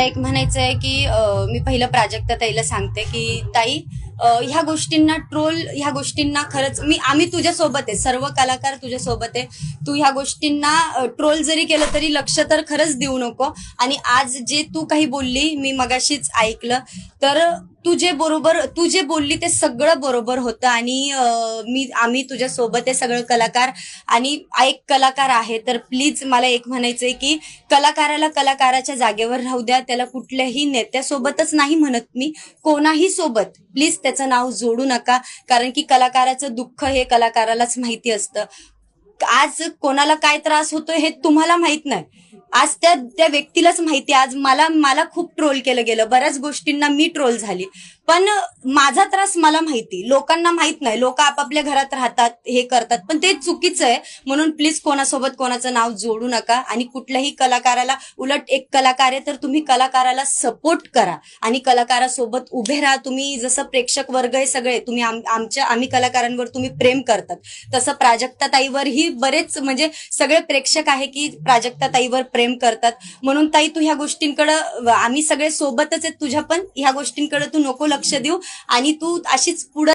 एक म्हणायचं आहे की मी पहिलं प्राजक्ता ताईला सांगते की ताई, ह्या गोष्टींना ह्या गोष्टींना खरंच आम्ही तुझ्या सोबत आहे, सर्व कलाकार तुझ्या सोबत आहे. तू ह्या गोष्टींना ट्रोल जरी केलं तरी लक्ष तर खरंच देऊ नको. आणि आज जे तू काही बोलली मी मगाशीच ऐकलं, तर तू जे बोलली ते सगळं बरोबर होतं. आणि आम्ही तुझ्या सोबत आहे सगळं कलाकार. आणि एक कलाकार आहे तर प्लीज मला एक म्हणायचंय की कलाकाराला कलाकाराच्या जागेवर राहू द्या. त्याला कुठल्याही नेत्यासोबतच नाही म्हणत मी, कोणाही सोबत प्लीज त्याचं नाव जोडू नका. कारण की कलाकाराचं दुःख हे कलाकारालाच माहिती असतं. आज कोणाला काय त्रास होतोय हे तुम्हाला माहित नाही, आज त्या व्यक्तीलाच माहिती. आज मला खूप ट्रोल केलं गेलं, बऱ्याच गोष्टींना मी ट्रोल झाली, पण माझा त्रास मला माहिती, लोकांना माहित नाही. लोक आपापल्या घरात राहतात, हे करतात, पण ते चुकीचं आहे. म्हणून प्लीज कोणासोबत कोणाचं नाव जोडू नका. आणि कुठल्याही कलाकाराला, उलट एक कलाकार आहे तर तुम्ही कलाकाराला सपोर्ट करा आणि कलाकारासोबत उभे राहा. तुम्ही जसं प्रेक्षक वर्ग हे सगळे तुम्ही आम्ही कलाकारांवर तुम्ही प्रेम करतात, तसं प्राजक्ता ताईवरही बरेच म्हणजे सगळे प्रेक्षक आहे की प्राजक्ता ताईवर प्रेम करतात. म्हणून ताई, तू ह्या गोष्टींकडे, आम्ही सगळे सोबतच आहेत तुझ्या, पण ह्या गोष्टींकडे तू नको लक्ष देऊ. आणि तू अशीच पुढे